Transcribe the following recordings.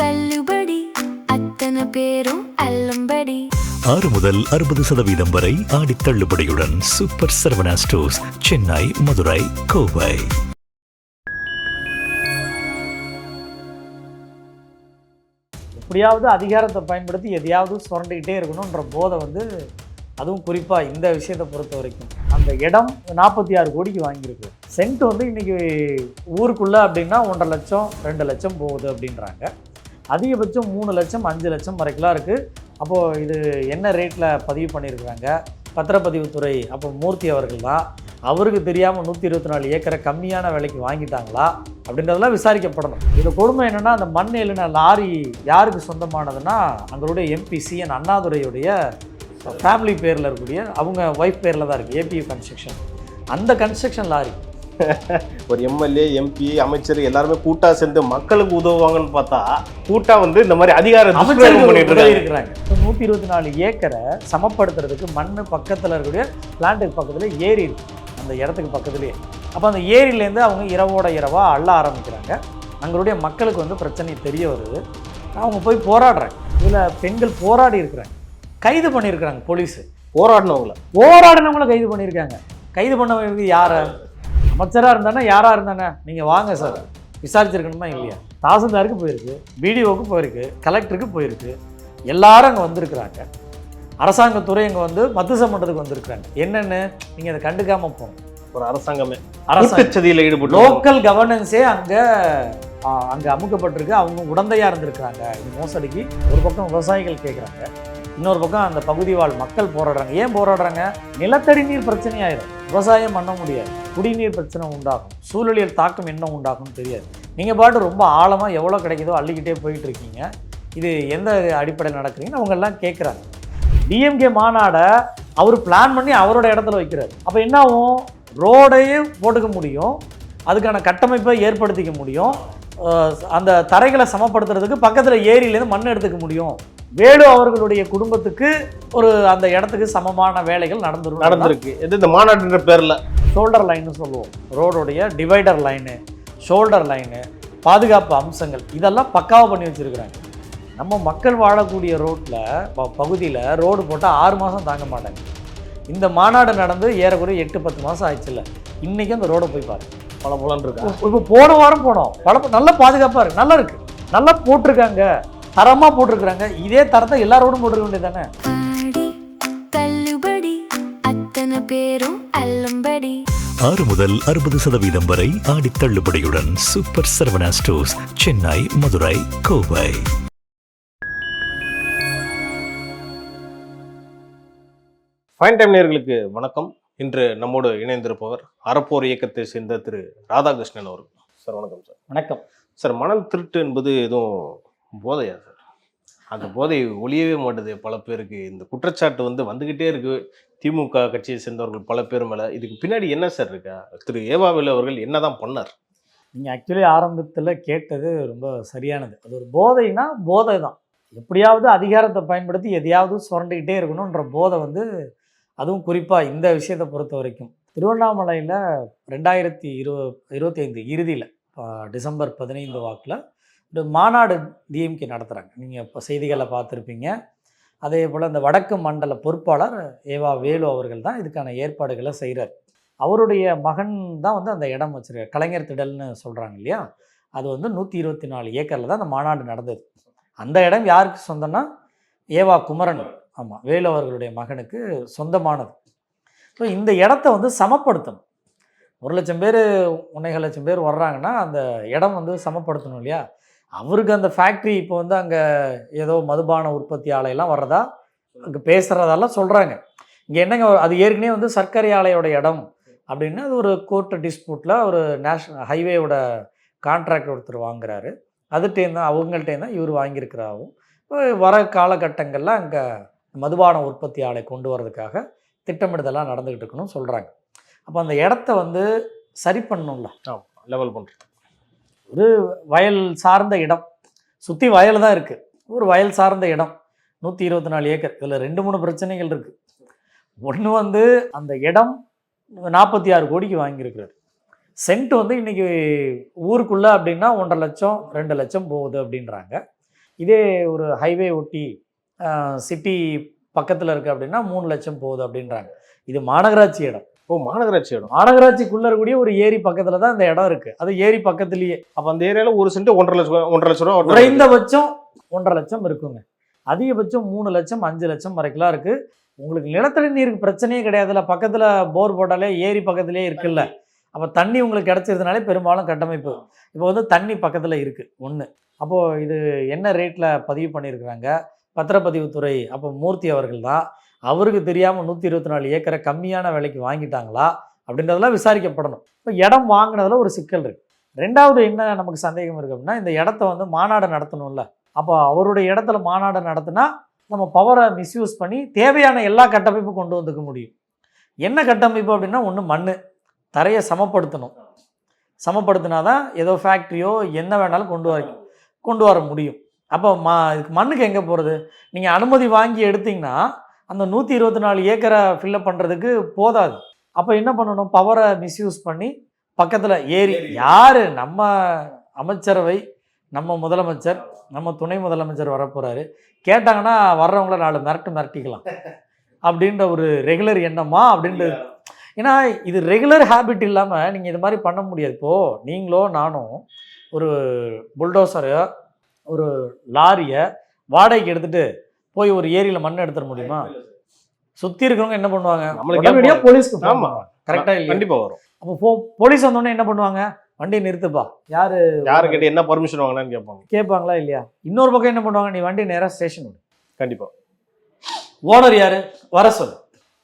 தள்ளுபடி அத்தனை பேரும் அல்லம்படி 6 முதல் 60% வரை ஆடி தள்ளுபடியுடன் சூப்பர் சரவணா ஸ்டோர்ஸ், சென்னை, மதுரை, கோவை. எப்படியாவது அதிகாரத்தை பயன்படுத்தி எதையாவது சுரண்டிக்கிட்டே இருக்கணுன்ற போதை அதுவும் குறிப்பாக இந்த விஷயத்தை பொறுத்த வரைக்கும் அந்த இடம் 46 கோடிக்கு வாங்கியிருக்கு. சென்ட் இன்றைக்கி ஊருக்குள்ளே அப்படின்னா 1.5 லட்சம் 2 லட்சம் போகுது அப்படின்றாங்க. அதிகபட்சம் 3 லட்சம் 5 லட்சம் வரைக்கும்லாம் இருக்குது. அப்போது இது என்ன ரேட்டில் பதிவு பண்ணியிருக்கிறாங்க? பத்திரப்பதிவுத்துறை அப்போ மூர்த்தி அவர்கள் தான், அவருக்கு தெரியாமல் 124 ஏக்கரை கம்மியான விலைக்கு வாங்கிட்டாங்களா அப்படின்றதெல்லாம் விசாரிக்கப்படணும். இதில் கொடுமை என்னென்னா, அந்த மண் எழுன லாரி யாருக்கு சொந்தமானதுன்னா அங்களுடைய எம்பி சிஎன் அண்ணாதுரையுடைய ஃபேமிலி பேரில் இருக்கக்கூடிய அவங்க ஒய்ஃப் பேரில் தான் இருக்குது, ஏபிஎஃப் கன்ஸ்ட்ரக்ஷன். அந்த கன்ஸ்ட்ரக்ஷன் லாரி ஒரு எம்எல்ஏ எம்பி அமைச்சர் எல்லாருமே கூட்டா சேர்ந்து மக்களுக்கு உதவுவாங்கன்னு பார்த்தா கூட்டா இந்த மாதிரி அதிகாரம் இருக்கிறாங்க. 124 ஏக்கரை சமப்படுத்துறதுக்கு மண் பக்கத்தில் இருக்கக்கூடிய பிளான்ட்டுக்கு பக்கத்தில் ஏரி இருக்கு, அந்த இடத்துக்கு பக்கத்துலேயே. அப்போ அந்த ஏரியிலேருந்து அவங்க இரவோட இரவாக அள்ள ஆரம்பிக்கிறாங்க. அங்களுடைய மக்களுக்கு பிரச்சனை தெரிய வருது. அவங்க போய் போராடுறாங்க. இதில் பெண்கள் போராடி இருக்கிறாங்க, கைது பண்ணியிருக்கிறாங்க போலீஸு. போராடினவங்கள கைது பண்ணியிருக்காங்க. கைது பண்ணவங்களுக்கு யாரை? அமைச்சராக இருந்தானே யாராக இருந்தானே நீங்கள் வாங்க சார் விசாரிச்சிருக்கணுமா இல்லையா? தாசில்தாருக்கு போயிருக்கு, பிடிஓக்கு போயிருக்கு, கலெக்டருக்கு போயிருக்கு, எல்லாரும் அங்கே வந்திருக்கிறாங்க. அரசாங்கத்துறை அங்கே மத்து சம்பந்தத்துக்கு வந்திருக்கிறாங்க. என்னென்னு நீங்கள் அதை கண்டுக்காமல் போகணும். ஒரு அரசாங்கமே அரசாங்கத்தில் ஈடுபட்டு லோக்கல் கவர்னன்ஸே அங்கே அமுக்கப்பட்டிருக்கு. அவங்க உடந்தையாக இருந்திருக்கிறாங்க இந்த மோசடிக்கு. ஒரு பக்கம் விவசாயிகள் கேட்குறாங்க, இன்னொரு பக்கம் அந்த பகுதி வாழ் மக்கள் போராடுறாங்க. ஏன் போராடுறாங்க? நிலத்தடி நீர் பிரச்சனையாயிடும், விவசாயம் பண்ண முடியாது, குடிநீர் பிரச்சனை உண்டாகும், சூழலியல் தாக்கம் என்ன உண்டாகும்னு தெரியாது. நீங்கள் பாட்டு ரொம்ப ஆழமாக எவ்வளோ கிடைக்குதோ அள்ளிக்கிட்டே போயிட்டு இருக்கீங்க. இது எந்த அடிப்படையில் நடக்குறீங்கன்னு அவங்கெல்லாம் கேட்குறாங்க. டிஎம்கே மாநாடை அவர் பிளான் பண்ணி அவரோட இடத்துல வைக்கிறார். அப்போ என்ன ஆகும்? ரோடையும் போட்டுக்க முடியும், அதுக்கான கட்டமைப்பை ஏற்படுத்திக்க முடியும், அந்த தரைகளை சமப்படுத்துறதுக்கு பக்கத்தில் ஏரியிலேருந்து மண் எடுத்துக்க முடியும். வேலு அவர்களுடைய குடும்பத்துக்கு அந்த இடத்துக்கு சமமான வேலைகள் நடந்திருக்கு. இந்த மாநாட்டுன்ற பேரில் ஷோல்டர் லைன்னு சொல்லுவோம், ரோடுடைய டிவைடர் லைனு, ஷோல்டர் லைனு, பாதுகாப்பு அம்சங்கள் இதெல்லாம் பக்காவாக பண்ணி வச்சுருக்குறாங்க. நம்ம மக்கள் வாழக்கூடிய ரோட்டில் பகுதியில் ரோடு போட்டால் 6 மாதம் தாங்க மாட்டாங்க. இந்த மாநாடு நடந்து ஏறக்குறைய 8-10 மாதம் ஆயிடுச்சுல்ல. இன்றைக்கி அந்த ரோடை போய் பாருங்க, பல போலன்னு இருக்கு. இப்போ போன வாரம் போனோம், நல்ல பாதுகாப்பாக இருக்குது, நல்லா இருக்குது, நல்லா போட்டிருக்காங்க, தரமாக போட்டிருக்கிறாங்க. இதே தரத்தை எல்லாரோடும் போட்டிருக்க வேண்டியது தானே. தள்ளுபடி அத்தனை பேரும் அல்லம்படி 6 முதல் 60% வரை ஆடி தள்ளுபடியுடன் super Saravana stores, Chennai, Madurai, Kovai. Fine time நேயர்களுக்கு வணக்கம். இன்று நம்மோடு இணைந்திருப்பவர் அறப்போர் இயக்கத்தை சேர்ந்த திரு ராதாகிருஷ்ணன் அவர்கள். சார் வணக்கம். சார் வணக்கம். சார், மணல் திருட்டு என்பது எதுவும் போதையா சார்? அந்த போதை ஒழியவே மாட்டுது பல பேருக்கு. இந்த குற்றச்சாட்டு வந்துகிட்டே இருக்கு திமுக கட்சியை சேர்ந்தவர்கள் பல பேர் மேலே. இதுக்கு பின்னாடி என்ன சார் இருக்கா? திரு ஏவாவேலு அவர்கள் என்னதான் பண்ணார்? நீங்கள் ஆக்சுவலி ஆரம்பத்தில் கேட்டது ரொம்ப சரியானது. அது ஒரு போதைனா போதை தான். எப்படியாவது அதிகாரத்தை பயன்படுத்தி எதையாவது சுரண்டிக்கிட்டே இருக்கணுன்ற போதை அதுவும் குறிப்பாக இந்த விஷயத்தை பொறுத்த வரைக்கும் திருவண்ணாமலையில் 2025 இறுதியில் டிசம்பர் 15 வாக்கில் ஒரு மாநாடு டிஎம்கே நடத்துகிறாங்க. நீங்கள் இப்போ செய்திகளை பார்த்துருப்பீங்க. அதே போல் இந்த வடக்கு மண்டல பொறுப்பாளர் ஏவா வேலு அவர்கள் தான் இதுக்கான ஏற்பாடுகளை செய்கிறார். அவருடைய மகன் தான் அந்த இடம் வச்சுருக்கார். கலைஞர் திடல்னு சொல்கிறாங்க இல்லையா, அது 124 ஏக்கரில் தான் அந்த மாநாடு நடந்தது. அந்த இடம் யாருக்கு சொந்தம்னா ஏவா குமரன், ஆமாம், வேலு அவர்களுடைய மகனுக்கு சொந்தமானது. ஸோ இந்த இடத்த சமப்படுத்தணும். 1 லட்சம் பேர் 1.5 லட்சம் பேர் வர்றாங்கன்னா அந்த இடம் சமப்படுத்தணும் இல்லையா. அவருக்கு அந்த ஃபேக்ட்ரி இப்போ அங்கே ஏதோ மதுபான உற்பத்தி ஆலையெல்லாம் வர்றதா அங்கே பேசுகிறதெல்லாம் சொல்கிறாங்க. இங்கே என்னங்க, அது ஏற்கனவே சர்க்கரை ஆலையோட இடம் அப்படின்னு அது ஒரு கோர்ட்டு டிஸ்பியூட்டில் ஒரு நேஷ்னல் ஹைவேயோட கான்ட்ராக்ட் ஒருத்தர் வாங்குறாரு. அதுட்டேருந்து அவங்கள்ட்டேருந்து தான் இவர் வாங்கியிருக்கிறாவும். வர காலகட்டங்களில் அங்கே மதுபான உற்பத்தி ஆலை கொண்டு வரதுக்காக திட்டமிடுதெல்லாம் நடந்துக்கிட்டு இருக்கணும்னு சொல்கிறாங்க. அப்போ அந்த இடத்த சரி பண்ணணும்ல, லெவல் பண்ணுறது. ஒரு வயல் சார்ந்த இடம், சுற்றி வயல் தான் இருக்குது, ஒரு வயல் சார்ந்த இடம் 124 ஏக்கர். இதில் 2-3 பிரச்சனைகள் இருக்குது. ஒன்று அந்த இடம் 46 கோடிக்கு வாங்கியிருக்கிறார். சென்ட் இன்றைக்கி ஊருக்குள்ளே அப்படின்னா 1.5 லட்சம் 2 லட்சம் போகுது அப்படின்றாங்க. இதே ஒரு ஹைவே ஒட்டி சிட்டி பக்கத்தில் இருக்குது அப்படின்னா 3 லட்சம் போகுது அப்படின்றாங்க. இது மாநகராட்சி இடம். ஓ, மாநகராட்சி இடம். மாநகராட்சிக்குள்ளே இருக்கக்கூடிய ஒரு ஏரி பக்கத்தில் தான் இந்த இடம் இருக்குது. அது ஏரி பக்கத்துலேயே. அப்போ அந்த ஏரியாவில் ஒரு சென்ட் 1.5 லட்சம் ரூபா. குறைந்தபட்சம் 1.5 லட்சம் இருக்குங்க. அதிகபட்சம் 3 லட்சம் 5 லட்சம் வரைக்கும்லாம் இருக்குது. உங்களுக்கு நிலத்தடி நீருக்கு பிரச்சனையே கிடையாதுல்ல. பக்கத்தில் போர் போட்டாலே ஏரி பக்கத்துலேயே இருக்குல்ல. அப்போ தண்ணி உங்களுக்கு கிடச்சிருந்தனாலே பெரும்பாலும் கட்டமைப்பு. இப்போ வந்து தண்ணி பக்கத்தில் இருக்குது ஒன்று. அப்போது இது என்ன ரேட்டில் பதிவு பண்ணியிருக்கிறாங்க, பத்திரப்பதிவுத்துறை அப்போ மூர்த்தி அவர்கள் தான். அவருக்கு தெரியாமல் 124 ஏக்கரை கம்மியான விலைக்கு வாங்கிட்டாங்களா அப்படின்றதெல்லாம் விசாரிக்கப்படணும். இப்போ இடம் வாங்கினதில் ஒரு சிக்கல் இருக்குது. ரெண்டாவது என்ன நமக்கு சந்தேகம் இருக்குது அப்படின்னா, இந்த இடத்த வந்து மாநாடு நடத்தணும்ல. அப்போ அவருடைய இடத்துல மாநாடு நடத்தினா நம்ம பவரை மிஸ்யூஸ் பண்ணி தேவையான எல்லா கட்டமைப்பும் கொண்டு வந்துக்க முடியும். என்ன கட்டமைப்பு அப்படின்னா, ஒன்று மண், தரையை சமப்படுத்தணும். சமப்படுத்தினா தான் ஏதோ ஃபேக்ட்ரியோ என்ன வேணாலும் கொண்டு வர முடியும். அப்போ இதுக்கு மண்ணுக்கு எங்கே போகிறது? நீங்கள் அனுமதி வாங்கி எடுத்திங்கன்னா அந்த 124 ஏக்கரை ஃபில்லப் பண்ணுறதுக்கு போதாது. அப்போ என்ன பண்ணணும்? பவரை மிஸ்யூஸ் பண்ணி பக்கத்தில் ஏரி. யார்? நம்ம அமைச்சரவை, நம்ம முதலமைச்சர், நம்ம துணை முதலமைச்சர் வரப்போகிறாரு. கேட்டாங்கன்னா வர்றவங்கள 4 மிரட்டிக்கலாம் அப்படின்ற ஒரு ரெகுலர் எண்ணமா அப்படின்றது. ஏன்னா இது ரெகுலர் ஹேபிட் இல்லாமல் நீங்கள் இது மாதிரி பண்ண முடியாது. இப்போது நீங்களோ நானும் ஒரு புல்டோசரை, ஒரு லாரியை வாடகைக்கு எடுத்துகிட்டு போய் ஒரு ஏரியில் மண் எடுத்துட முடியுமா? சுற்றி இருக்கிறவங்க என்ன பண்ணுவாங்க? நம்மளுக்கு போலீஸ்க்கு. ஆமாம், கரெக்டாக இல்லை? கண்டிப்பாக வரும். அப்போ போலீஸ் வந்தோடனே என்ன பண்ணுவாங்க? வண்டியை நிறுத்துப்பா. யாருக்கிட்ட என்ன பர்மிஷன் வாங்கினான்னு கேட்பாங்களா இல்லையா? இன்னொரு பக்கம் என்ன பண்ணுவாங்க? நீ வண்டி நேராக ஸ்டேஷன் விடு. கண்டிப்பாக. ஓனர் யாரு? வர சொல்லு.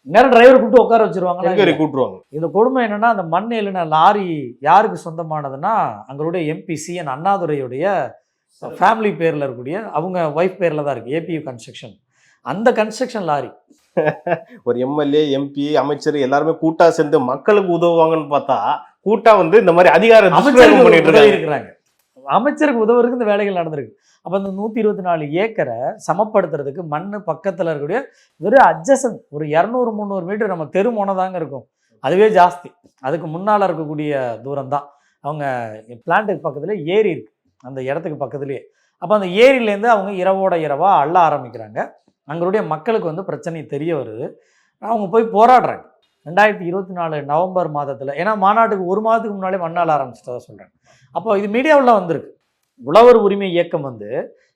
நேரம் டிரைவர் கூப்பிட்டு உட்கார வச்சிருவாங்க, கூப்பிட்டுருவாங்க. இந்த கொடுமை என்னன்னா, அந்த மண் எழுன லாரி யாருக்கு சொந்தமானதுன்னா, அங்களுடைய எம்பி CN அண்ணாதுரையுடைய ஃபேமிலி பேரில் இருக்கக்கூடிய, அவங்க ஒய்ஃப் பேரில் தான் இருக்குது, APU கன்ஸ்ட்ரக்ஷன். அந்த கன்ஸ்ட்ரக்ஷன் லாரி. ஒரு MLA, MP, அமைச்சர் எல்லாருமே கூட்டா சேர்ந்து மக்களுக்கு உதவுவாங்கன்னு பார்த்தா கூட்டா வந்து இந்த மாதிரி அதிகார அமைச்சருக்கு பண்ணிட்டு இருக்கிறாங்க. அமைச்சருக்கு உதவுறதுக்கு இந்த வேலைகள் நடந்திருக்கு. அப்போ இந்த 124 ஏக்கரை சமப்படுத்துறதுக்கு மண் பக்கத்தில் இருக்கக்கூடிய வெறும் அட்ஜசன் ஒரு 200-300 மீட்டர் நம்ம தெரு மோனதாங்க இருக்கும். அதுவே ஜாஸ்தி. அதுக்கு முன்னால் இருக்கக்கூடிய தூரம் தான். அவங்க பிளான்ட்டுக்கு பக்கத்தில் ஏரி இருக்குது, அந்த இடத்துக்கு பக்கத்துலேயே. அப்போ அந்த ஏரியிலேருந்து அவங்க இரவோட இரவாக அள்ள ஆரம்பிக்கிறாங்க. அங்களுடைய மக்களுக்கு வந்து பிரச்சனை தெரிய வருது. அவங்க போய் போராடுறாங்க. 2024 நவம்பர் மாதத்தில். ஏன்னா மாநாட்டுக்கு 1 மாதத்துக்கு முன்னாலே மண்ணால் ஆரம்பிச்சிட்டதா சொல்கிறாங்க. அப்போ இது மீடியாவில் வந்திருக்கு. உழவர் உரிமை இயக்கம் வந்து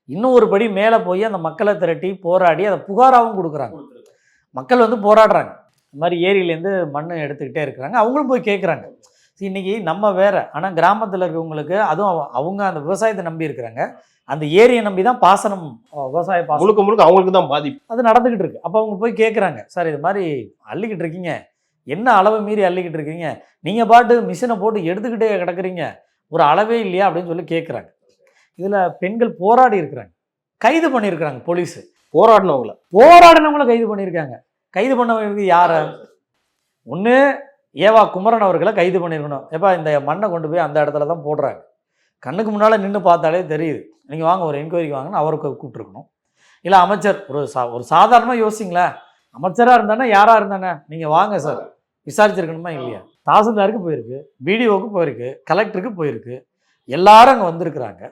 இன்னும் ஒரு படி மேலே போய் அந்த மக்களை திரட்டி போராடி அதை புகாராகவும் கொடுக்குறாங்க. மக்கள் வந்து போராடுறாங்க. இந்த மாதிரி ஏரியிலேருந்து மண் எடுத்துக்கிட்டே இருக்கிறாங்க. அவங்களும் போய் கேட்குறாங்க. இன்றைக்கி நம்ம வேறு, ஆனால் கிராமத்தில் இருக்கவங்களுக்கு அதுவும் அவங்க அந்த விவசாயத்தை நம்பி இருக்கிறாங்க. அந்த ஏரியை நம்பி தான் பாசனம், விவசாய பாசனம் முழுக்க அவங்களுக்கு தான் பாதிப்பு. அது நடந்துக்கிட்டு இருக்கு. அப்போ அவங்க போய் கேட்குறாங்க, சார் இது மாதிரி அள்ளிக்கிட்டு இருக்கீங்க, என்ன அளவு மீறி அள்ளிக்கிட்டு இருக்கீங்க, நீங்கள் பாட்டு மிஷினை போட்டு எடுத்துக்கிட்டே கிடக்குறீங்க, ஒரு அளவே இல்லையா அப்படின்னு சொல்லி கேட்குறாங்க. இதில் பெண்கள் போராடி இருக்கிறாங்க, கைது பண்ணியிருக்கிறாங்க போலீஸு. போராடினவங்கள கைது பண்ணியிருக்காங்க. கைது பண்ணவங்களுக்கு யாரை? ஒன்று ஏவா குமரன் அவர்களை கைது பண்ணியிருக்கணும். எப்பா இந்த மண்ணை கொண்டு போய் அந்த இடத்துல தான் போடுறாங்க, கண்ணுக்கு முன்னால் நின்று பார்த்தாலே தெரியுது, நீங்கள் வாங்க ஒரு என்கொயரிக்கு வாங்கன்னு அவருக்கு கூப்பிட்டுருக்கணும். இல்லை அமைச்சர் ஒரு சாதாரணமாக யோசிங்களேன், அமைச்சராக இருந்தானே யாராக இருந்தானே நீங்கள் வாங்க சார் விசாரிச்சிருக்கணுமா இல்லையா? தாசில்தாருக்கு போயிருக்கு, BDOவுக்கு போயிருக்கு, கலெக்டருக்கு போயிருக்கு, எல்லாரும் அங்கே வந்திருக்கிறாங்க.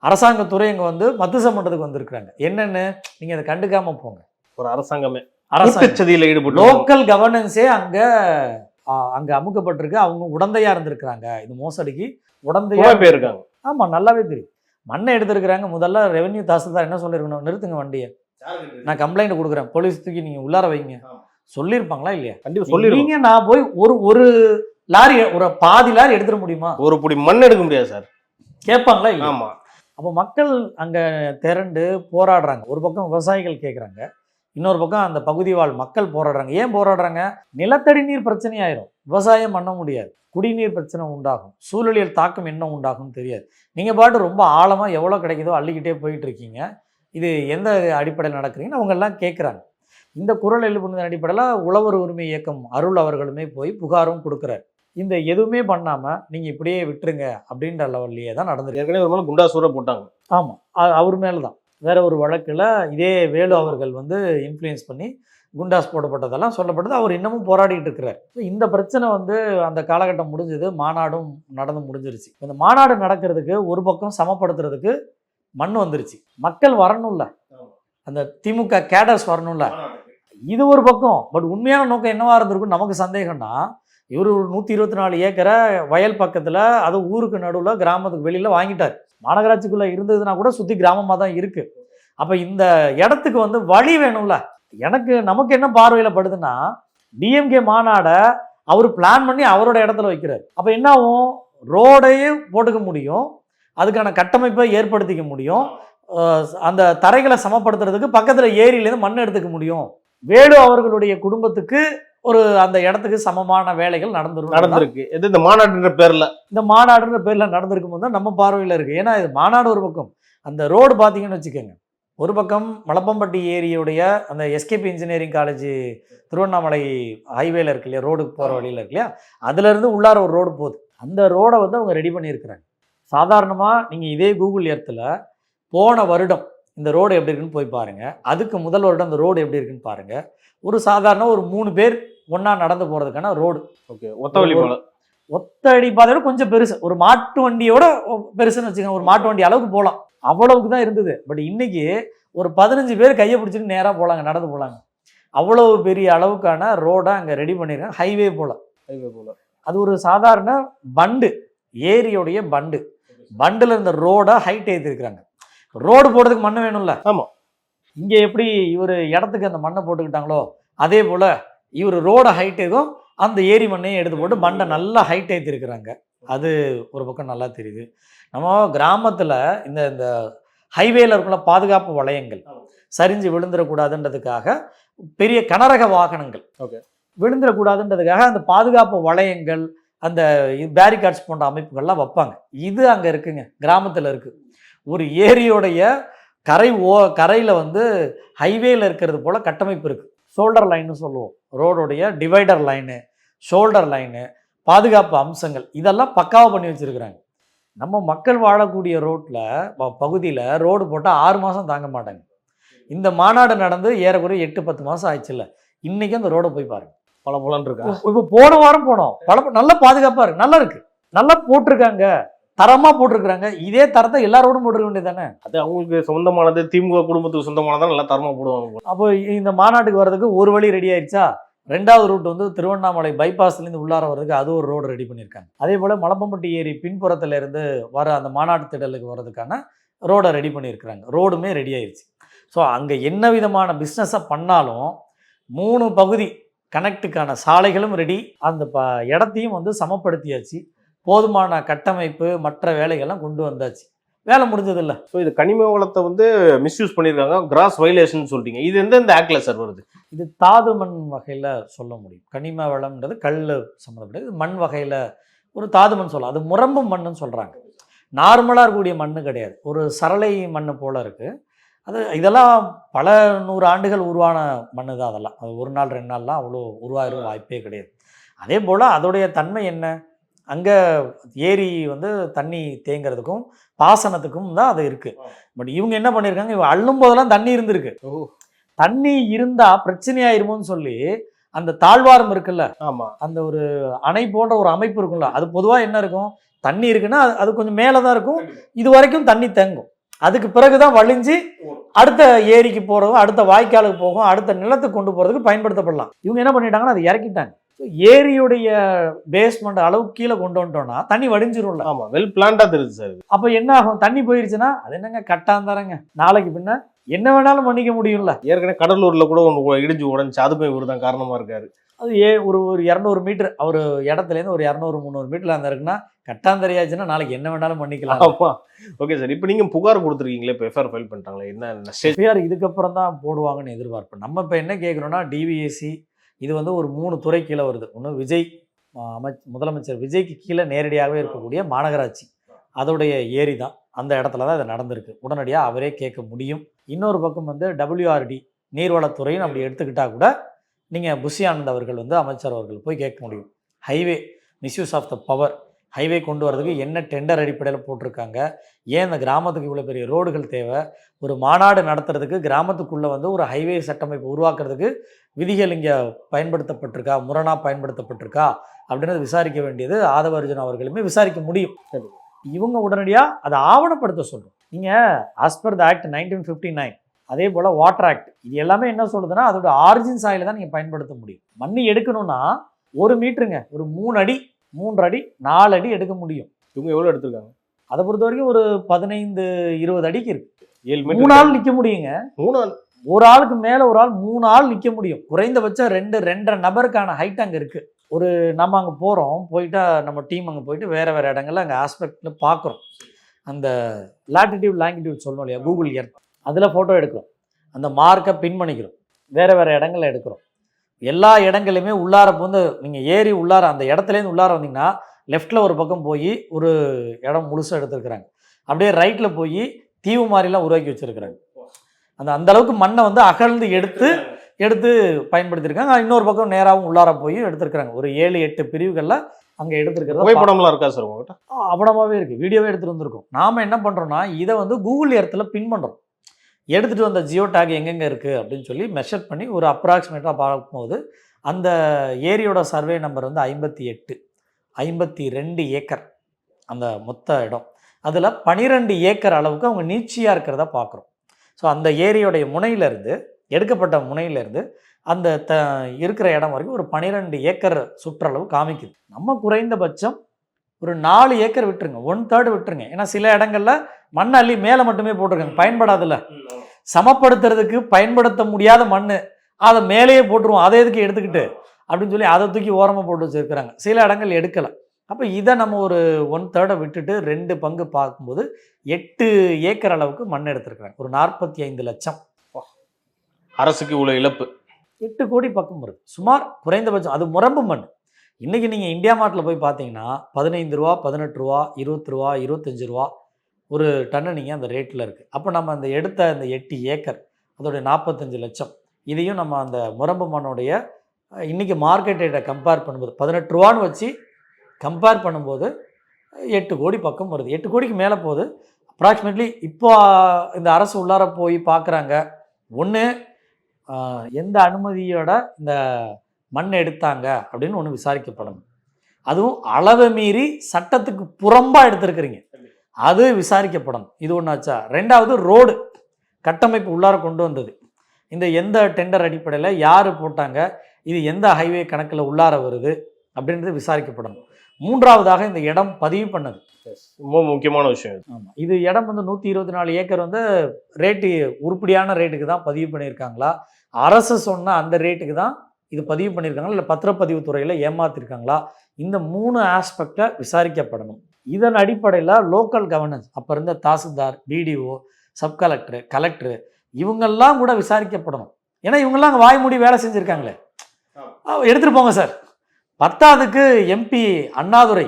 அரசாங்கத்துறை இங்கே வந்து மத்து சம்பந்தத்துக்கு வந்திருக்கிறாங்க. என்னென்னு நீங்கள் அதை கண்டுக்காமல் போங்க. ஒரு அரசாங்கமே அரசாங்கத்தில் ஈடுபட்டு லோக்கல் கவர்னன்ஸே அங்கே அமுக்கப்பட்டிருக்கு. அவங்க உடந்தையாக இருந்திருக்கிறாங்க. இது மோசடிக்கு உடந்தையாக போயிருக்காங்க. ஆமாம், நல்லாவே தெரியும். மண்ணை எடுத்திருக்கிறாங்க. முதல்ல ரெவென்யூ தாசில்தார் என்ன சொல்லியிருக்கணும்? நிறுத்துங்க வண்டியை, நான் கம்ப்ளைண்ட் கொடுக்குறேன், போலீஸ் தூக்கி நீங்கள் உள்ளார வைங்க சொல்லியிருப்பாங்களா இல்லையா? கண்டிப்பாக சொல்லிருக்கீங்க. நான் போய் ஒரு லாரி, ஒரு பாதி லாரி எடுத்துட முடியுமா? ஒரு புடி மண் எடுக்க முடியாது சார் கேட்பாங்களா இல்லையா? ஆமாம். அப்போ மக்கள் அங்கே திரண்டு போராடுறாங்க. ஒரு பக்கம் விவசாயிகள் கேட்குறாங்க, இன்னொரு பக்கம் அந்த பகுதி வாழ் மக்கள் போராடுறாங்க. ஏன் போராடுறாங்க? நிலத்தடி நீர் பிரச்சனை ஆயிரும், விவசாயம் பண்ண முடியாது, குடிநீர் பிரச்சனை உண்டாகும், சூழலியல் தாக்கம் என்ன உண்டாகும்னு தெரியாது. நீங்கள் பாட்டு ரொம்ப ஆழமாக எவ்வளோ கிடைக்குதோ அள்ளிக்கிட்டே போயிட்டு இருக்கீங்க. இது எந்த அடிப்படையில் நடக்கிறீங்கன்னு அவங்க எல்லாம் கேட்குறாங்க. இந்த குரல் எழுப்புனதன் அடிப்படையில் உழவர் உரிமை இயக்கம் அருள் அவர்களுமே போய் புகாரும் கொடுக்குறாரு. இந்த எதுவுமே பண்ணாமல் நீங்கள் இப்படியே விட்டுருங்க அப்படின்ற லெவல்லையே தான் நடந்துருக்கு. ஏற்கனவே ஒரு மேலே குண்டாசூரை போட்டாங்க. ஆமாம், அவர் மேலே தான் வேற ஒரு வழக்கில் இதே வேலு அவர்கள் வந்து இன்ஃப்ளூயன்ஸ் பண்ணி குண்டாஸ் போடப்பட்டதெல்லாம் சொல்லப்பட்டது. அவர் இன்னமும் போராடிட்டு இருக்கிறார். இந்த பிரச்சனை வந்து அந்த காலகட்டம் முடிஞ்சது, மாநாடும் நடந்து முடிஞ்சிருச்சு. இந்த மாநாடு நடக்கிறதுக்கு ஒரு பக்கம் சமப்படுத்துறதுக்கு மண் வந்துருச்சு, மக்கள் வரணும்ல, அந்த திமுக கேடர்ஸ் வரணும்ல, இது ஒரு பக்கம். பட் உண்மையான நோக்கம் என்னவா இருந்திருக்கும் நமக்கு சந்தேகம்னா, இவர் ஒரு 124 ஏக்கரை வயல் பக்கத்தில், அது ஊருக்கு நடுவில் கிராமத்துக்கு வெளியில் வாங்கிட்டார். மாநகராட்சிக்குள்ளே இருந்ததுன்னா கூட சுற்றி கிராமமாக தான் இருக்குது. அப்போ இந்த இடத்துக்கு வந்து வழி வேணும்ல. நமக்கு என்ன பார்வையில் படுதுன்னா, டிஎம்கே மாநாடை அவர் பிளான் பண்ணி அவரோட இடத்துல வைக்கிறார். அப்போ என்ன ஆகும், ரோடையும் போட்டுக்க முடியும், அதுக்கான கட்டமைப்பை ஏற்படுத்திக்க முடியும், அந்த தரைகளை சமப்படுத்துறதுக்கு பக்கத்தில் ஏரியிலேருந்து மண் எடுத்துக்க முடியும். வேலு அவர்களுடைய குடும்பத்துக்கு ஒரு அந்த இடத்துக்கு சமமான வேலைகள் நடந்திருக்கு. இந்த மாநாடுன்ற பேர்ல நடந்திருக்கும் போது தான் நம்ம பார்வையில் இருக்கு. ஏன்னா இது மாநாடு ஒரு பக்கம், அந்த ரோடு பார்த்தீங்கன்னு வச்சுக்கோங்க, ஒரு பக்கம் மலப்பம்பட்டி ஏரியுடைய அந்த எஸ்கேபி இன்ஜினியரிங் காலேஜ் திருவண்ணாமலை ஹைவேல இருக்கு இல்லையா, ரோடுக்கு போகிற வழியில் இருக்கு இல்லையா, அதுலேருந்து உள்ளார ஒரு ரோடு போகுது. அந்த ரோடை வந்து அவங்க ரெடி பண்ணியிருக்கிறாங்க. சாதாரணமாக நீங்கள் இதே கூகுள் எர்த்தில் போன வருடம் இந்த ரோடு எப்படி இருக்குன்னு போய் பாருங்கள், அதுக்கு முதல் வருடம் அந்த ரோடு எப்படி இருக்குன்னு பாருங்கள். ஒரு சாதாரண ஒரு 3 பேர் ஒன்றா நடந்து போகிறதுக்கான ரோடு. ஓகே, ஒத்த அடி பாதையோட கொஞ்சம் பெருசு, ஒரு மாட்டு வண்டியோட பெருசுன்னு வச்சுக்கோங்க, ஒரு மாட்டு வண்டி அளவுக்கு போகலாம், அவ்வளவுக்கு தான் இருந்தது. பட் இன்னைக்கு ஒரு 15 பேர் கையை பிடிச்சிட்டு நேராக போகலாங்க, நடந்து போகலாங்க. அவ்வளவு பெரிய அளவுக்கான ரோடை அங்கே ரெடி பண்ணியிருக்காங்க. ஹைவே போல் அது ஒரு சாதாரண பண்டு, ஏரியோடைய பண்டில் இருந்த ரோடை ஹைட் ஏற்றிருக்கிறாங்க. ரோடு போடுறதுக்கு மண் வேணும்ல. ஆமாம், இங்கே எப்படி இவர் இடத்துக்கு அந்த மண்ணை போட்டுக்கிட்டாங்களோ அதே போல் இவர் ரோடை ஹைட் ஏதும் அந்த ஏரி மண்ணையும் எடுத்து போட்டு மண்ணை நல்லா ஹைட் ஏற்றிருக்கிறாங்க. அது ஒரு பக்கம் நல்லா தெரியுது. நம்ம கிராமத்தில் இந்த ஹைவேல இருக்குள்ள பாதுகாப்பு வளையங்கள் சரிஞ்சு விழுந்துடக்கூடாதுன்றதுக்காக பெரிய கனரக வாகனங்கள் விழுந்துடக்கூடாதுன்றதுக்காக அந்த பாதுகாப்பு வளையங்கள், அந்த பேரிகார்ட்ஸ் போன்ற அமைப்புகள்லாம் வைப்பாங்க. இது அங்கே இருக்குங்க, கிராமத்தில் இருக்குது. ஒரு ஏரியோடைய கரையில் வந்து ஹைவேல இருக்கிறது போல் கட்டமைப்பு இருக்குது. ஷோல்டர் லைன்னு சொல்லுவோம், ரோடுடைய டிவைடர் லைனு, ஷோல்டர் லைனு, பாதுகாப்பு அம்சங்கள் இதெல்லாம் பக்காவாக பண்ணி வச்சுருக்குறாங்க. நம்ம மக்கள் வாழக்கூடிய பகுதியில் ரோடு போட்டால் 6 மாதம் தாங்க மாட்டாங்க. இந்த மாநாடு நடந்து ஏறக்குறைய 8-10 மாதம் ஆயிடுச்சுல்ல, இன்றைக்கி அந்த ரோடை போய் பாருங்கள், பல இருக்கா. இப்போ போன வாரம் போனோம், நல்லா பாதுகாப்பாக இருக்குது, நல்லா இருக்குது, நல்லா போட்டிருக்காங்க, தரமாக போட்டிருக்கிறாங்க. இதே தரத்தை எல்லாரோடும் போட்டிருக்க வேண்டியது தானே. அது அவங்களுக்கு சொந்தமானது, திமுக குடும்பத்துக்கு சொந்தமானதான் நல்லா தரமாக போடுவாங்க. அப்போ இந்த மாநாட்டுக்கு வர்றதுக்கு ஒரு வழி ரெடி ஆயிடுச்சா, 2வது ரூட் வந்து திருவண்ணாமலை பைபாஸ்லேருந்து உள்ளார வர்றதுக்கு அது ஒரு ரோடு ரெடி பண்ணியிருக்காங்க. அதே போல் மலப்பம்பட்டி ஏரி பின்புறத்துல இருந்து வர அந்த மாநாட்டு திடலுக்கு வர்றதுக்கான ரோடை ரெடி பண்ணியிருக்கிறாங்க. ரோடுமே ரெடி ஆயிடுச்சு. ஸோ அங்கே என்ன விதமான பிஸ்னஸை பண்ணாலும் 3 பகுதி கனெக்டுக்கான சாலைகளும் ரெடி, அந்த இடத்தையும் வந்து சமப்படுத்தியாச்சு, போதுமான கட்டமைப்பு மற்ற வேலைகள்லாம் கொண்டு வந்தாச்சு, வேலை முடிஞ்சதில்லை. ஸோ இது கனிம வளத்தை வந்து மிஸ்யூஸ் பண்ணியிருக்காங்க, கிராஸ் வயலேஷன் சொல்லிட்டீங்க. இது எந்தெந்த ஆக்ட்ல சார் வருது? இது தாது மண் வகையில் சொல்ல முடியும். கனிம வளம்ன்றது கல் சம்மந்தப்பட்டது. இது மண் வகையில் ஒரு தாது மண் சொல்லலாம். அது முரம்பு மண்ணுன்னு சொல்கிறாங்க. நார்மலாக இருக்கக்கூடிய மண் கிடையாது, ஒரு சரளை மண் போல் இருக்குது. இதெல்லாம் பல 100 ஆண்டுகள் உருவான மண் தான். அதெல்லாம் அது 1 நாள் 2 நாள்லாம் அவ்வளோ உருவாகிற வாய்ப்பே கிடையாது. அதே போல் அதோடைய தன்மை என்ன, அங்கே ஏரி வந்து தண்ணி தேங்கிறதுக்கும் பாசனத்துக்கும் தான் அது இருக்குது. பட் இவங்க என்ன பண்ணியிருக்காங்க, இவங்க அள்ளும் போதெல்லாம் தண்ணி இருந்திருக்கு. தண்ணி இருந்தால் பிரச்சனையாயிருமோன்னு சொல்லி அந்த தாழ்வாரம் இருக்குல்ல, ஆமாம், அந்த ஒரு அணை போன்ற ஒரு அமைப்பு இருக்குல்ல, அது பொதுவாக என்ன இருக்கும், தண்ணி இருக்குன்னா அது கொஞ்சம் மேலே தான் இருக்கும், இது வரைக்கும் தண்ணி தேங்கும், அதுக்கு பிறகு தான் வழிஞ்சு அடுத்த ஏரிக்கு போகிறதும் அடுத்த வாய்க்காலுக்கு போகும், அடுத்த நிலத்துக்கு கொண்டு போகிறதுக்கு பயன்படுத்தப்படலாம். இவங்க என்ன பண்ணிட்டாங்கன்னா அதை இறக்கிட்டாங்க. ஏரியுடைய பேஸ்மெண்ட் அளவுக்கு கீழே கொண்டு வந்துட்டோம்னா தண்ணி வடிஞ்சிரும்ல. ஆமாம், வெல் பிளான்டா தெரியுது சார். அப்போ என்ன ஆகும், தண்ணி போயிருச்சுன்னா அது என்னங்க கட்டாந்தாரங்க, நாளைக்கு பின்ன என்ன வேணாலும் பண்ணிக்க முடியும்ல. ஏற்கனவே கடலூர்ல கூட ஒன்று இடிஞ்சு உடஞ்சி, அதுக்கும் இவர் தான் காரணமா இருக்காரு. அது ஒரு 200 மீட்டர் அவர் இடத்துலேருந்து ஒரு 200-300 மீட்டர்ல அந்த இருக்குன்னா கட்டாந்தரையாச்சுன்னா நாளைக்கு என்ன வேணாலும் பண்ணிக்கலாம். ஓகே சார், இப்போ நீங்கள் புகார் கொடுத்துருக்கீங்களே, இப்போ எஃப்ஐஆர் ஃபைல் பண்ணிட்டாங்களே, என்ன எஃப்ஐஆர் இதுக்கப்புறம் தான் போடுவாங்கன்னு எதிர்பார்ப்பேன். நம்ம இப்போ என்ன கேட்குறோன்னா, டிவிஎஸ்சி இது வந்து ஒரு 3 துறை கீழே வருது. ஒன்று விஜய் முதலமைச்சர் விஜய்க்கு கீழே நேரடியாகவே இருக்கக்கூடிய மாநகராட்சி, அதோடைய ஏரி தான், அந்த இடத்துல தான் இது நடந்திருக்கு, உடனடியாக அவரே கேட்க முடியும். இன்னொரு பக்கம் வந்து WRD நீர்வளத்துறைன்னு அப்படி எடுத்துக்கிட்டா கூட நீங்கள் புஷி ஆனந்த் அவர்கள் வந்து அமைச்சர் அவர்கள் போய் கேட்க முடியும். Highway misuse of the power, highway கொண்டு வரதுக்கு என்ன டெண்டர் அடிப்படையில் போட்டிருக்காங்க, ஏன் இந்த கிராமத்துக்கு இவ்வளோ பெரிய ரோடுகள் தேவை, ஒரு மாநாடு நடத்துறதுக்கு கிராமத்துக்குள்ளே வந்து ஒரு ஹைவே சட்டமைப்பு உருவாக்குறதுக்கு விதிகள் இங்கே பயன்படுத்தப்பட்டிருக்கா, முரணாக பயன்படுத்தப்பட்டிருக்கா அப்படின்றது விசாரிக்க வேண்டியது ஆதவ அர்ஜுனா அவர்களுமே விசாரிக்க முடியும். இவங்க உடனடியாக அதை ஆவணப்படுத்த சொல்கிறோம். நீங்கள் ஆஸ் பர் த ஆக்ட் 1959, அதே போல் வாட்டர் ஆக்ட், இது எல்லாமே என்ன சொல்லுதுன்னா அதோட ஆரிஜின் சாயில தான் நீங்கள் பயன்படுத்த முடியும். மண் எடுக்கணும்னா 1 மீட்டருங்க, ஒரு 3 அடி 3 அடி 4 அடி எடுக்க முடியும். இவங்க எவ்வளோ எடுத்திருக்காங்க? அதை பொறுத்த வரைக்கும் ஒரு 15-20 அடிக்கு இருக்கு. 7 3 மீட்டர் ஆள் நிற்க முடியுங்க. 3 ஆள், ஒரு ஆளுக்கு மேலே ஒரு ஆள் 3 ஆள் நிற்க முடியும். குறைந்தபட்சம் 2-2.5 நபருக்கான ஹைட் அங்கே இருக்குது. ஒரு நம்ம அங்கே போகிறோம், போயிட்டா நம்ம டீம் அங்கே போயிட்டு வேறு வேறு இடங்கள்ல அங்கே ஆஸ்பெக்டில் பார்க்குறோம். அந்த லாட்டிடியூட் லாங்கிடியூட் சொல்லணும் இல்லையா, கூகுள் எர்த், அதில் ஃபோட்டோ எடுக்கிறோம். அந்த மார்க்கை பின் பண்ணிக்கிறோம், வேறு வேறு இடங்கள்ல எடுக்கிறோம். எல்லா இடங்களையுமே உள்ளார வந்து நீங்கள் ஏறி உள்ளார அந்த இடத்துலேருந்து உள்ளார வந்தீங்கன்னா லெஃப்டில் ஒரு பக்கம் போய் ஒரு இடம் முழுசாக எடுத்துருக்குறாங்க. அப்படியே ரைட்டில் போய் தீவு மாதிரிலாம் உருவாக்கி வச்சுருக்குறாங்க. அந்த அளவுக்கு மண்ணை வந்து அகழ்ந்து எடுத்து பயன்படுத்தியிருக்காங்க. இன்னொரு பக்கம் நேராகவும் உள்ளார போய் எடுத்துருக்குறாங்க. ஒரு 7-8 பிரிவுகளில் அங்கே எடுத்துருக்கிறது. புகைப்படம்லாம் இருக்கா சார் உங்ககிட்ட? அவனமாகவே இருக்குது, வீடியோவே எடுத்துகிட்டு வந்திருக்கோம். நாம் என்ன பண்ணுறோன்னா இதை வந்து கூகுள் எர்த்தில் பின் பண்ணுறோம். எடுத்துகிட்டு வந்த ஜியோ டேக் எங்கெங்கே இருக்குது அப்படின்னு சொல்லி மெஷர் பண்ணி ஒரு அப்ராக்சிமேட்டாக பார்க்கும்போது அந்த ஏரியோட சர்வே நம்பர் வந்து 52 ஏக்கர் அந்த மொத்த இடம். அதில் 12 ஏக்கர் அளவுக்கு அவங்க நீட்சியாக இருக்கிறத பார்க்குறோம். ஸோ அந்த ஏரியோடைய முனையிலேருந்து, எடுக்கப்பட்ட முனையிலேருந்து அந்த இருக்கிற இடம் வரைக்கும் ஒரு 12 ஏக்கர் சுற்றளவு காமிக்குது. நம்ம குறைந்தபட்சம் ஒரு 4 ஏக்கர் விட்டுருங்க, 1/3 விட்டுருங்க. ஏன்னா சில இடங்களில் மண் அள்ளி மேலே மட்டுமே போட்டிருக்காங்க, பயன்படாதில்ல. சமப்படுத்துறதுக்கு பயன்படுத்த முடியாத மண் அதை மேலேயே போட்டுருவோம், அதை எதுக்கு எடுத்துக்கிட்டு அப்படின்னு சொல்லி அதை தூக்கி ஓரமாக போட்டு வச்சுருக்கிறாங்க. சில இடங்கள் எடுக்கலை. அப்போ இதை நம்ம ஒரு 1/3 விட்டுட்டு 2 பங்கு பார்க்கும்போது 8 ஏக்கர் அளவுக்கு மண் எடுத்துருக்குறாங்க. ஒரு 45 லட்சம். அரசுக்கு இவ்வளோ இழப்பு. 8 கோடி பக்கம் வருது சுமார் குறைந்தபட்சம். அது முரம்பு மண். இன்றைக்கி நீங்கள் இந்தியா மார்ட்டில் போய் பார்த்தீங்கன்னா 15 ரூபா, 18 ரூபா, 20 ரூபா, 25 ரூபா ஒரு டன்னு நீங்கள் அந்த ரேட்டில் இருக்குது. அப்போ நம்ம அந்த எடுத்த அந்த 8 ஏக்கர் அதோடைய 45 லட்சம், இதையும் நம்ம அந்த முரம்பு மண்ணுடைய இன்றைக்கி மார்க்கெட் ரேட்டை கம்பேர் பண்ணும்போது 18 ரூபான்னு வச்சு கம்பேர் பண்ணும்போது 8 கோடி பக்கம் வருது. 8 கோடிக்கு மேலே போகுது அப்ராக்சிமேட்லி. இப்போ இந்த அரசு உள்ளார போய் பார்க்குறாங்க, ஒன்று எந்த அனுமதியோட இந்த மண் எடுத்தாங்க அப்படின்னு ஒன்று விசாரிக்கப்படணும். அதுவும் அளவை மீறி சட்டத்துக்கு புறம்பாக எடுத்திருக்கிறீங்க, அது விசாரிக்கப்படணும். இது ஒன்றாச்சா. 2வது ரோடு கட்டமைப்பு உள்ளார கொண்டு வந்தது, இந்த எந்த டெண்டர் அடிப்படையில் யார் போட்டாங்க, இது எந்த ஹைவே கணக்கில் உள்ளார வருது அப்படின்றது விசாரிக்கப்படணும். 3வதாக இந்த இடம் பதிவு பண்ணது ரொம்ப முக்கியமான விஷயம். ஆமாம், இது இடம் வந்து 124 ஏக்கர் வந்து ரேட்டு உருப்படியான ரேட்டுக்கு தான் பதிவு பண்ணியிருக்காங்களா, அரசு சொன்ன அந்த ரேட்டுக்கு தான் இது பதிவு பண்ணியிருக்காங்களா, இல்லை பத்திரப்பதிவு துறையில் ஏமாத்திருக்காங்களா, இந்த 3 ஆஸ்பெக்டை விசாரிக்கப்படணும். இதன் அடிப்படையில் லோக்கல் கவர்னன்ஸ், அப்போ இருந்த tahsildar, BDO, sub collector, collector, இவங்கெல்லாம் கூட விசாரிக்கப்படணும். ஏன்னா இவங்கெல்லாம் அங்கே வாய் மூடி வேலை செஞ்சுருக்காங்களே, எடுத்துகிட்டு போங்க சார். 10வதுக்கு எம்பி அண்ணாதுரை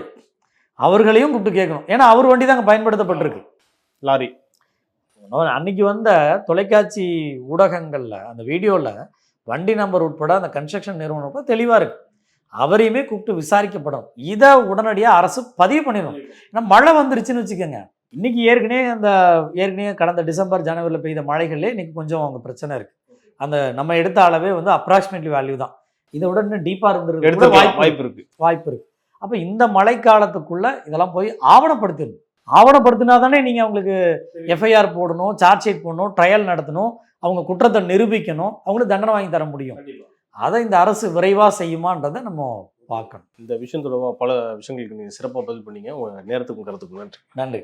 அவர்களையும் கூப்பிட்டு கேட்கணும். ஏன்னா அவர் வண்டி தான் அங்கே பயன்படுத்தப்பட்டிருக்கு, லாரி. அன்னைக்கு வந்த தொலைக்காட்சி ஊடகங்களில் அந்த வீடியோவில் வண்டி நம்பர் உட்பட அந்த கன்ஸ்ட்ரக்ஷன் நிறுவனம் உட்பட தெளிவாக இருக்குது. அவரையுமே கூப்பிட்டு விசாரிக்கப்படும். இதை உடனடியாக அரசு பதிவு பண்ணிடணும். ஏன்னா மழை வந்துருச்சுன்னு வச்சுக்கோங்க, இன்றைக்கி ஏற்கனவே கடந்த டிசம்பர் ஜனவரியில் பெய்த மழைகளே இன்றைக்கி கொஞ்சம் அவங்க பிரச்சனை இருக்குது. அந்த நம்ம எடுத்த அளவே வந்து அப்ராக்சிமேட்லி வேல்யூ தான், இதை விட இன்னும் டீப்பாக இருந்துருக்கு வாய்ப்பு இருக்குது. அப்போ இந்த மழைக்காலத்துக்குள்ளே இதெல்லாம் போய் ஆவணப்படுத்தினா தானே நீங்கள் அவங்களுக்கு எஃப்ஐஆர் போடணும், சார்ஜ் ஷீட் போடணும், ட்ரையல் நடத்தணும், அவங்க குற்றத்தை நிரூபிக்கணும், அவங்களுக்கு தண்டனை வாங்கி தர முடியும். அதை இந்த அரசு விரைவாக செய்யுமான்றதை நம்ம பார்க்கணும். இந்த விஷயம் தொடர்பாக பல விஷயங்களுக்கு நீங்கள் சிறப்பாக பதில் பண்ணீங்க. உங்கள் நேரத்துக்கும் கருத்துக்கும் நன்றி. நன்றி.